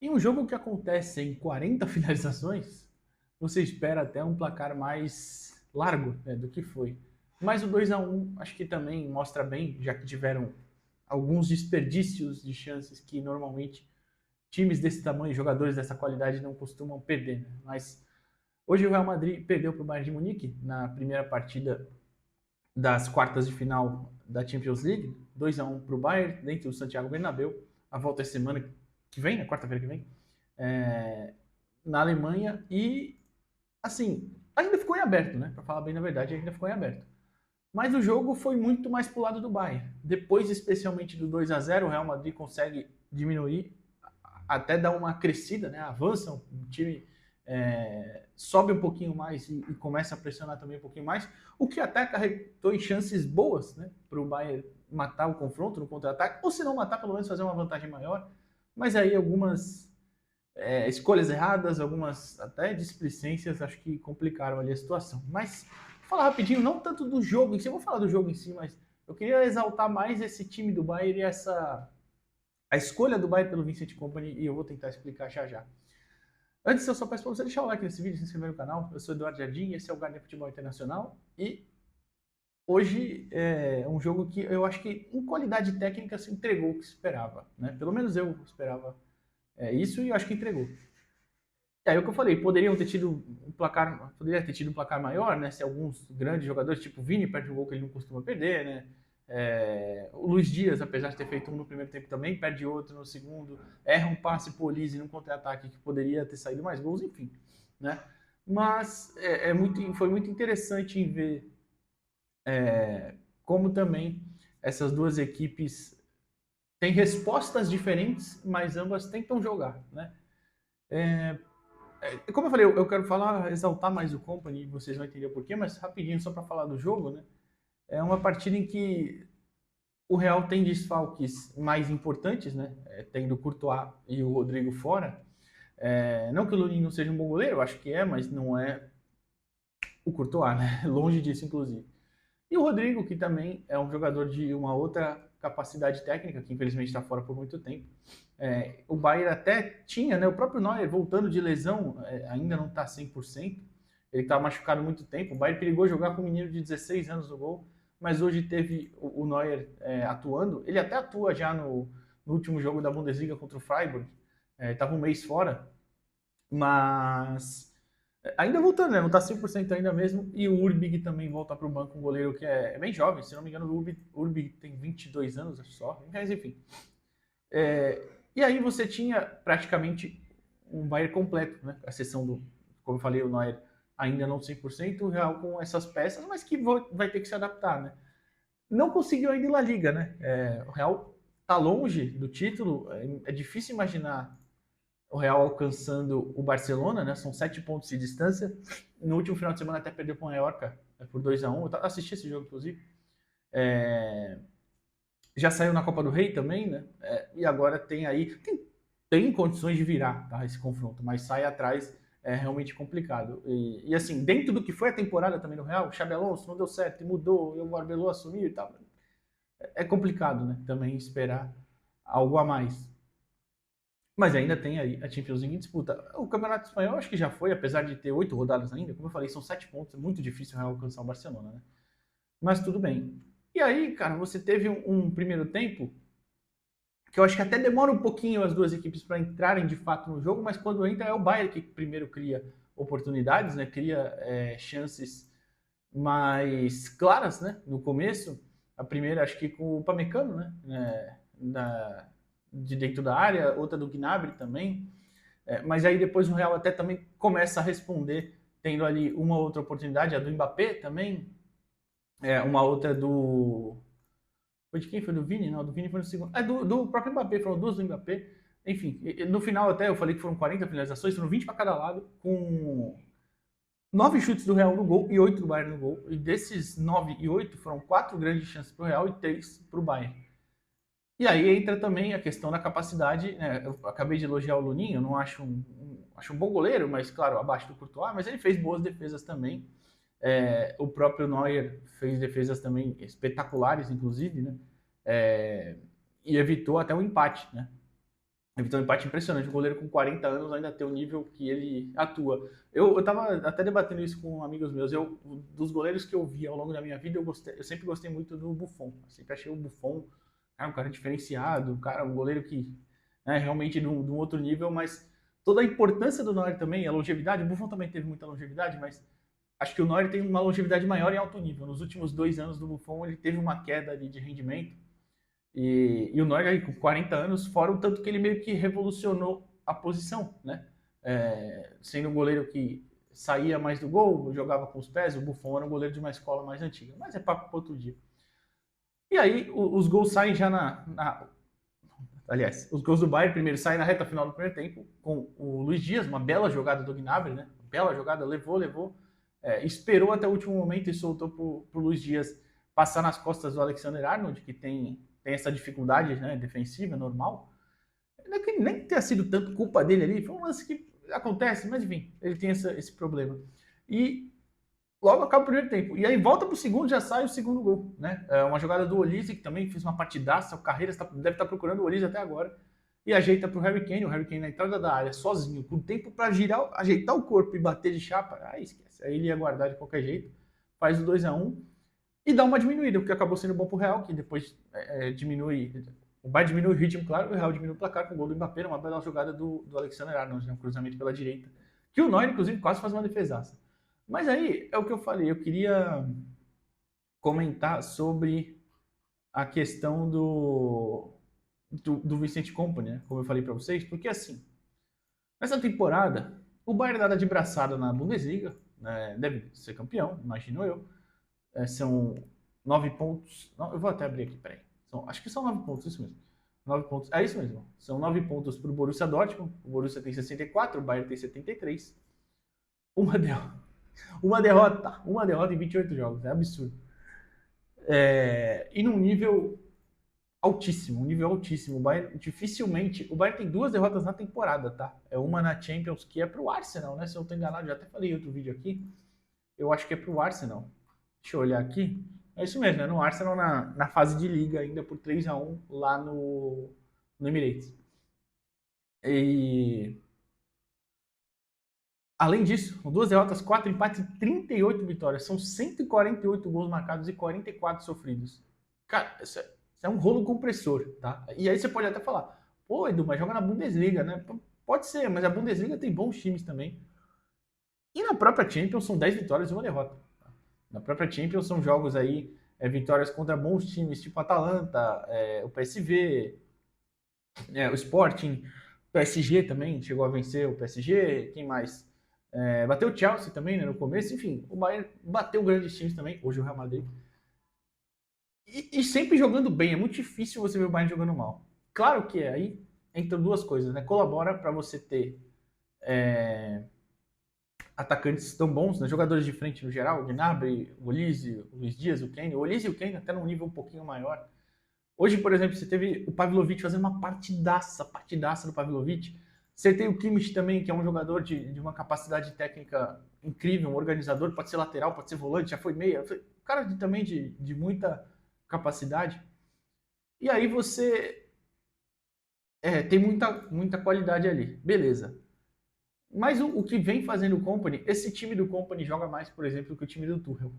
Em um jogo que acontece em 40 finalizações, você espera até um placar mais largo, né, do que foi. Mas o 2-1 acho que também mostra bem, já que tiveram alguns desperdícios de chances que normalmente times desse tamanho, jogadores dessa qualidade não costumam perder. Né? Mas hoje o Real Madrid perdeu para o Bayern de Munique na primeira partida das quartas de final da Champions League, 2-1 para o Bayern, dentro do Santiago Bernabéu. A volta é semana que vem, na quarta-feira que vem, é, na Alemanha. E, assim, ainda ficou em aberto, né? Para falar bem na verdade, ainda ficou em aberto. Mas o jogo foi muito mais pro lado do Bayern. Depois, especialmente do 2-0, o Real Madrid consegue diminuir, até dar uma crescida, né? Avança, o time sobe um pouquinho mais e começa a pressionar também um pouquinho mais, o que até acarretou em chances boas, né? Para o Bayern matar o confronto no contra-ataque, ou se não matar, pelo menos fazer uma vantagem maior. Mas aí algumas escolhas erradas, algumas até displicências, acho que complicaram ali a situação. Mas, vou falar rapidinho, não tanto do jogo em si, eu vou falar do jogo em si, mas eu queria exaltar mais esse time do Bayern e a escolha do Bayern pelo Vincent Kompany, e eu vou tentar explicar já já. Antes, eu só peço para você deixar o like nesse vídeo, se inscrever no canal. Eu sou Eduardo Jardim, esse é o Guardiã Futebol Internacional, e hoje é um jogo que eu acho que em qualidade técnica se entregou o que se esperava, né? Pelo menos eu esperava isso e eu acho que entregou. E aí o que eu falei, poderia ter tido um placar maior, né? Se alguns grandes jogadores, tipo o Vini, perde um gol que ele não costuma perder, né? O Luiz Dias, apesar de ter feito um no primeiro tempo também, perde outro no segundo, erra um passe pro Olise num contra-ataque que poderia ter saído mais gols, enfim, né? Mas foi muito interessante em ver como também essas duas equipes têm respostas diferentes, mas ambas tentam jogar, né? Como eu falei, eu quero falar, exaltar mais o Company, vocês vão entender o porquê, mas rapidinho, só para falar do jogo, né? É uma partida em que o Real tem desfalques mais importantes, né? Tendo o Courtois e o Rodrigo fora. Não que o Lunin não seja um bom goleiro, eu acho que é, mas não é o Courtois, né? Longe disso, inclusive. E o Rodrigo, que também é um jogador de uma outra capacidade técnica, que infelizmente está fora por muito tempo. O Bayern até tinha, né? O próprio Neuer, voltando de lesão, ainda não está 100%. Ele está machucado há muito tempo. O Bayern perigou jogar com um menino de 16 anos no gol, mas hoje teve o Neuer atuando. Ele até atua já no último jogo da Bundesliga contra o Freiburg. Estava um mês fora, mas ainda voltando, né? Não tá 100% ainda mesmo. E o Urbig também volta para o banco, um goleiro que é bem jovem. Se não me engano, o Urbig tem 22 anos só. Mas enfim. E aí você tinha praticamente um Bayern completo, né? A exceção do, como eu falei, o Neuer ainda não 100%, o Real com essas peças, mas que vai ter que se adaptar, né? Não conseguiu ainda ir La Liga, né? O Real tá longe do título. É difícil imaginar o Real alcançando o Barcelona, né? São 7 pontos de distância. No último final de semana até perdeu para o Mallorca, né, por 2-1. Eu assisti esse jogo, inclusive. É, Já saiu na Copa do Rei também, né? E agora tem condições de virar, tá, esse confronto, mas sai atrás é realmente complicado. E assim, dentro do que foi a temporada também no Real, o Xabi Alonso não deu certo e mudou, e o Arbeloa assumiu e tal. É complicado, né? Também esperar algo a mais. Mas ainda tem aí a Champions League em disputa. O Campeonato Espanhol acho que já foi, apesar de ter 8 rodadas ainda. Como eu falei, são 7 pontos. É muito difícil alcançar o Barcelona, né? Mas tudo bem. E aí, cara, você teve um primeiro tempo que eu acho que até demora um pouquinho as duas equipes para entrarem de fato no jogo, mas quando entra é o Bayern que primeiro cria oportunidades, né? Cria chances mais claras, né? No começo. A primeira, acho que com o Pamecano, né? De dentro da área, outra do Gnabry também. Mas aí depois o Real até também começa a responder, tendo ali uma outra oportunidade, a do Mbappé também, uma outra do. Foi de quem? Foi do Vini? Não, do Vini foi no segundo. Do próprio Mbappé, foram duas do Mbappé. Enfim, no final até eu falei que foram 40 finalizações, foram 20 para cada lado, com 9 chutes do Real no gol e 8 do Bayern no gol. E desses 9 e 8 foram 4 grandes chances para o Real e 3 para o Bayern. E aí entra também a questão da capacidade, né? Eu acabei de elogiar o Luninho, eu não acho acho um bom goleiro, mas claro, abaixo do Courtois, mas ele fez boas defesas também. O próprio Neuer fez defesas também espetaculares, inclusive, né? E evitou até o empate, né? Então, um empate impressionante. O goleiro com 40 anos ainda tem o nível que ele atua. Eu tava até debatendo isso com amigos meus. Dos goleiros que eu vi ao longo da minha vida, eu sempre gostei muito do Buffon. Eu sempre achei o Buffon, um cara diferenciado, um goleiro que realmente de um outro nível, mas toda a importância do Neuer também, a longevidade. O Buffon também teve muita longevidade, mas acho que o Neuer tem uma longevidade maior em alto nível. Nos últimos 2 anos do Buffon, ele teve uma queda ali de rendimento. E o Neuer aí com 40 anos, fora o tanto que ele meio que revolucionou a posição, né? Sendo um goleiro que saía mais do gol, jogava com os pés, o Buffon era um goleiro de uma escola mais antiga. Mas é papo para outro dia. E aí os gols saem já Aliás, os gols do Bayern primeiro saem na reta final do primeiro tempo, com o Luiz Dias, uma bela jogada do Gnabry, né? Bela jogada, levou. Esperou até o último momento e soltou pro Luiz Dias passar nas costas do Alexander Arnold, que tem essa dificuldade, né, defensiva, normal. Não é que nem tenha sido tanto culpa dele ali, foi um lance que acontece, mas enfim, ele tem esse problema. E logo acaba o primeiro tempo. E aí volta pro segundo, já sai o segundo gol, né? É uma jogada do Olise, que também fez uma partidaça, o Carreiras deve estar procurando o Olise até agora, e ajeita pro Harry Kane, o Harry Kane na entrada da área, sozinho, com tempo para girar, ajeitar o corpo e bater de chapa, aí esquece. Aí ele ia guardar de qualquer jeito, faz o 2-1 e dá uma diminuída, porque acabou sendo bom pro Real, que depois diminui. O Bayern diminui o ritmo, claro, o Real diminui o placar com o gol do Mbappé, uma bela jogada do Alexander Arnold, né, um cruzamento pela direita, que o Neuer, inclusive, quase faz uma defesaça. Mas aí, é o que eu falei, eu queria comentar sobre a questão do Vincent Kompany, né, como eu falei para vocês, porque assim, nessa temporada, o Bayern dá de braçada na Bundesliga, né, deve ser campeão, imagino eu. São 9 pontos. Não, eu vou até abrir aqui, peraí. Acho que são 9 pontos, isso mesmo. 9 pontos. É isso mesmo. São 9 pontos para o Borussia Dortmund. O Borussia tem 64, o Bayern tem 73. Uma derrota. Uma derrota em 28 jogos. É absurdo. E num nível altíssimo. Um nível altíssimo. O Bayern, dificilmente. O Bayern tem 2 derrotas na temporada, tá? É uma na Champions, que é pro Arsenal, né? Se eu não tô enganado, já até falei em outro vídeo aqui. Eu acho que é pro Arsenal. Deixa eu olhar aqui. É isso mesmo, é no Arsenal na fase de liga ainda por 3-1 lá no Emirates. E além disso, 2 derrotas, 4 empates e 38 vitórias. São 148 gols marcados e 44 sofridos. Cara, isso é um rolo compressor, tá? E aí você pode até falar, pô, Edu, mas joga na Bundesliga, né? Pode ser, mas a Bundesliga tem bons times também. E na própria Champions são 10 vitórias e uma derrota. Na própria Champions são jogos aí, vitórias contra bons times, tipo Atalanta, o PSV, o Sporting, o PSG também chegou a vencer o PSG, quem mais? Bateu o Chelsea também, né, no começo, enfim, o Bayern bateu grandes times também, hoje o Real Madrid. E sempre jogando bem, é muito difícil você ver o Bayern jogando mal. Claro que aí entram 2 coisas, né? Colabora para você ter atacantes tão bons, né? Jogadores de frente no geral, o Gnabry, o Olise, o Luiz Dias, o Kane. O Olise e o Kane até num nível um pouquinho maior. Hoje, por exemplo, você teve o Pavlovic fazendo uma partidaça do Pavlovic. Você tem o Kimmich também, que é um jogador de uma capacidade técnica incrível, um organizador, pode ser lateral, pode ser volante, já foi meia. Um cara também de muita capacidade. E aí você tem muita qualidade ali. Beleza. Mas o que vem fazendo o Kompany, esse time do Kompany joga mais, por exemplo, que o time do Tuchel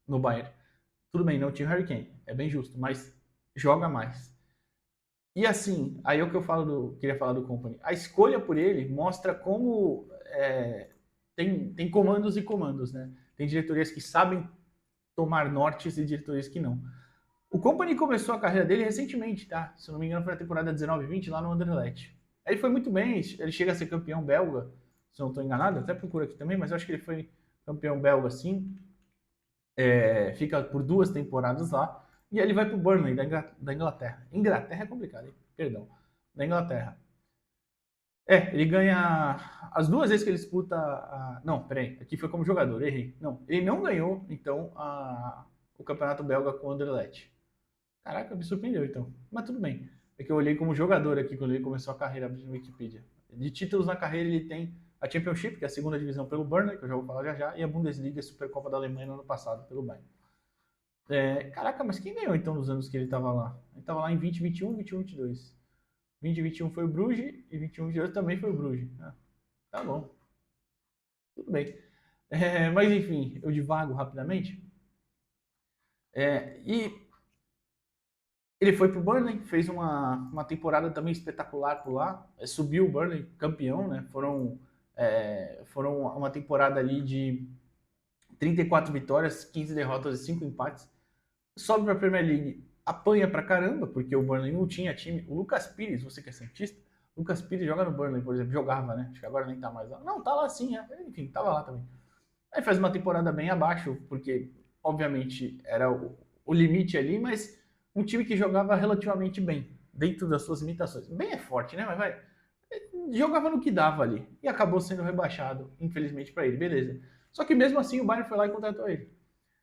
no Bayern. Tudo bem, não tinha o Harry Kane, é bem justo, mas joga mais. E assim, aí é o que eu queria falar do Kompany. A escolha por ele mostra como tem comandos e comandos, né? Tem diretorias que sabem tomar nortes e diretorias que não. O Kompany começou a carreira dele recentemente, tá? Se eu não me engano, foi na temporada 19-20 lá no Anderlecht. Aí ele foi muito bem, ele chega a ser campeão belga, se eu não estou enganado, até procuro aqui também, mas eu acho que ele foi campeão belga sim. Fica por 2 temporadas lá. E aí ele vai para o Burnley, da Inglaterra. Inglaterra é complicado, hein? Perdão. Da Inglaterra. Ele ganha as 2 vezes que ele disputa. Não, peraí. Aqui foi como jogador, errei. Não, ele não ganhou, então, o campeonato belga com o Anderlecht. Caraca, me surpreendeu, então. Mas tudo bem. É que eu olhei como jogador aqui quando ele começou a carreira abrindo no Wikipedia. De títulos na carreira, ele tem a Championship, que é a 2ª divisão pelo Burnley, que eu já vou falar já, e a Bundesliga, a Supercopa da Alemanha no ano passado, pelo Bayern. Caraca, mas quem ganhou então nos anos que ele estava lá? Ele estava lá em 2021, 21, 22. 2021 foi o Bruges e 21-22 também foi o Bruges. Tá bom, tudo bem. Mas enfim, eu divago rapidamente. E ele foi pro Burnley, fez uma temporada também espetacular por lá, subiu o Burnley campeão, né? Foram uma temporada ali de 34 vitórias, 15 derrotas e 5 empates. Sobe para a Premier League, apanha pra caramba, porque o Burnley não tinha time. O Lucas Pires, você que é santista, Lucas Pires joga no Burnley, por exemplo, jogava, né? Acho que agora nem tá mais lá. Não, tá lá sim, enfim, tava lá também. Aí faz uma temporada bem abaixo, porque obviamente era o limite ali, mas um time que jogava relativamente bem, dentro das suas limitações. Bem é forte, né? Mas vai, jogava no que dava ali e acabou sendo rebaixado, infelizmente para ele, beleza. Só que mesmo assim o Bayern foi lá e contratou ele.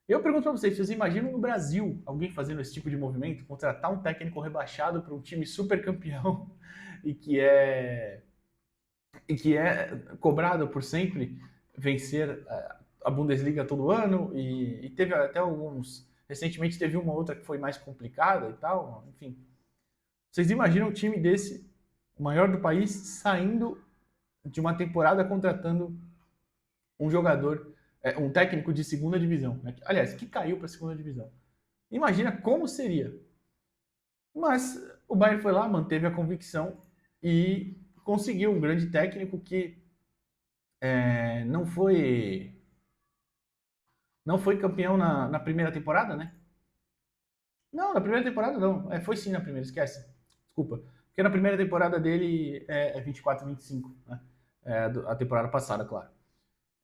Eu pergunto para vocês imaginam no Brasil alguém fazendo esse tipo de movimento, contratar um técnico rebaixado para um time super campeão e que é cobrado por sempre vencer a Bundesliga todo ano e teve até alguns, recentemente teve uma outra que foi mais complicada e tal, enfim. Vocês imaginam um time desse, o maior do país, saindo de uma temporada contratando um jogador, um técnico de segunda divisão, né? Aliás, que caiu para a segunda divisão. Imagina como seria. Mas o Bayern foi lá, manteve a convicção e conseguiu um grande técnico que não foi campeão na primeira temporada, né? Não, na primeira temporada não. Foi sim na primeira, esquece. Desculpa. Porque na primeira temporada dele é 24 25, né? A temporada passada, claro.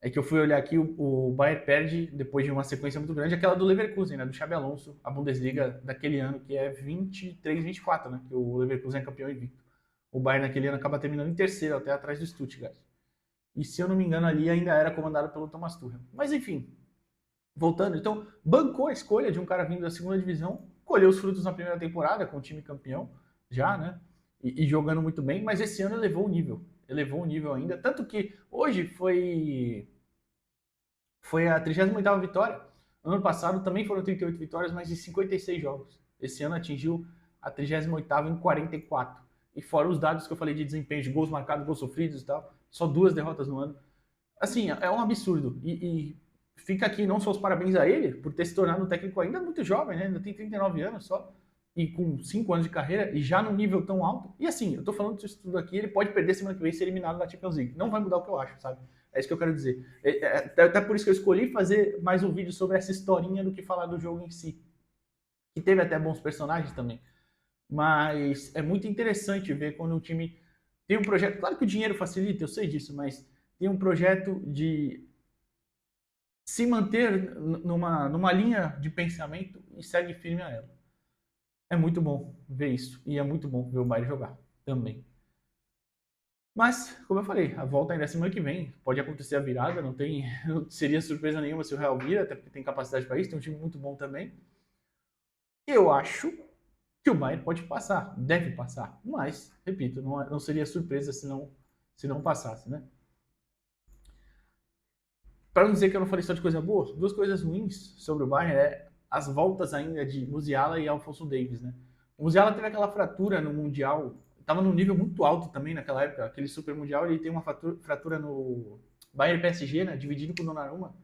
É que eu fui olhar aqui, o Bayern perde, depois de uma sequência muito grande, aquela do Leverkusen, né? Do Xabi Alonso, a Bundesliga daquele ano, que é 23, 24, né? Que o Leverkusen é campeão invicto. O Bayern naquele ano acaba terminando em terceiro, até atrás do Stuttgart. E se eu não me engano, ali ainda era comandado pelo Thomas Tuchel. Mas enfim, voltando, então, bancou a escolha de um cara vindo da segunda divisão, colheu os frutos na primeira temporada, com o time campeão, já, né? E jogando muito bem, mas esse ano elevou o nível ainda, tanto que hoje foi a 38ª vitória. Ano passado também foram 38 vitórias, mas em 56 jogos. Esse ano atingiu a 38ª em 44. E fora os dados que eu falei de desempenho, de gols marcados, gols sofridos e tal, só 2 derrotas no ano. Assim, é um absurdo. E fica aqui não só os parabéns a ele, por ter se tornado um técnico ainda muito jovem, né? Ainda tem 39 anos só, e com 5 anos de carreira, e já num nível tão alto. E assim, eu tô falando disso tudo aqui, ele pode perder semana que vem e ser eliminado da Champions League. Não vai mudar o que eu acho, sabe? É isso que eu quero dizer. Até por isso que eu escolhi fazer mais um vídeo sobre essa historinha do que falar do jogo em si. Que teve até bons personagens também. Mas é muito interessante ver quando um time tem um projeto. Claro que o dinheiro facilita, eu sei disso, mas tem um projeto de se manter numa linha de pensamento e segue firme a ela. É muito bom ver isso. E é muito bom ver o Bayern jogar também. Mas, como eu falei, a volta ainda é semana que vem. Pode acontecer a virada, não seria surpresa nenhuma se o Real vira, até porque tem capacidade para isso, tem um time muito bom também. Eu acho que o Bayern pode passar, deve passar. Mas, repito, não seria surpresa se não passasse, né? Para não dizer que eu não falei só de coisa boa, 2 coisas ruins sobre o Bayern as voltas ainda de Musiala e Alphonso Davies, né? O Musiala teve aquela fratura no Mundial, estava num nível muito alto também naquela época, aquele Super Mundial, ele tem uma fratura no Bayern PSG, né? Dividido com o Donnarumma.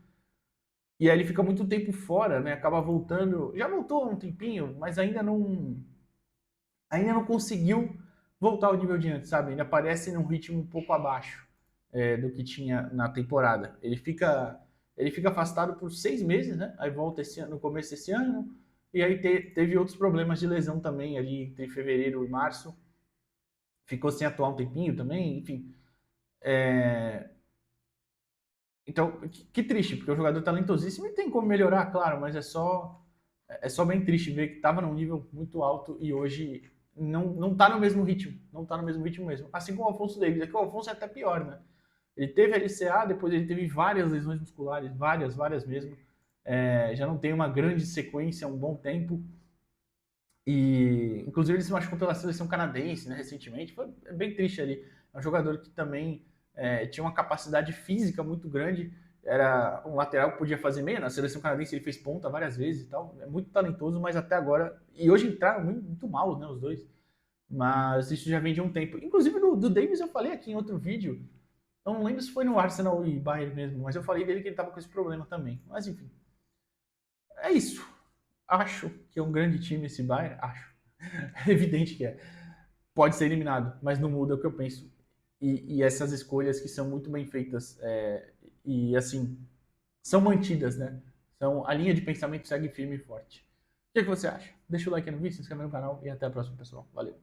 E aí ele fica muito tempo fora, né? Acaba voltando, já voltou há um tempinho, mas ainda não conseguiu voltar ao nível de antes, sabe? Ainda aparece num ritmo um pouco abaixo do que tinha na temporada. Ele fica afastado por 6 meses, né? Aí volta no começo desse ano, e aí teve outros problemas de lesão também ali entre fevereiro e março. Ficou sem atuar um tempinho também, enfim. Então, que triste, porque o jogador talentosíssimo e tem como melhorar, claro, mas é só bem triste ver que estava num nível muito alto e hoje não tá no mesmo ritmo, não tá no mesmo ritmo mesmo. Assim como o Alphonso Davies, é que o Alphonso é até pior, né? Ele teve LCA, depois ele teve várias lesões musculares, várias mesmo. Já não tem uma grande sequência há um bom tempo. E, inclusive, ele se machucou pela seleção canadense, né, recentemente. Foi bem triste ali. É um jogador que também tinha uma capacidade física muito grande. Era um lateral que podia fazer meia. Na seleção canadense ele fez ponta várias vezes e tal. É muito talentoso, mas até agora... E hoje entraram muito mal, né, os dois. Mas isso já vem de um tempo. Inclusive do Davis eu falei aqui em outro vídeo. Eu não lembro se foi no Arsenal e Bayern mesmo, mas eu falei dele que ele estava com esse problema também. Mas enfim, é isso. Acho que é um grande time esse Bayern. Acho. É evidente que é. Pode ser eliminado, mas não muda o que eu penso. E essas escolhas que são muito bem feitas e assim são mantidas, né? Então a linha de pensamento segue firme e forte. O que você acha? Deixa o like no vídeo, se inscreve no canal e até a próxima, pessoal. Valeu!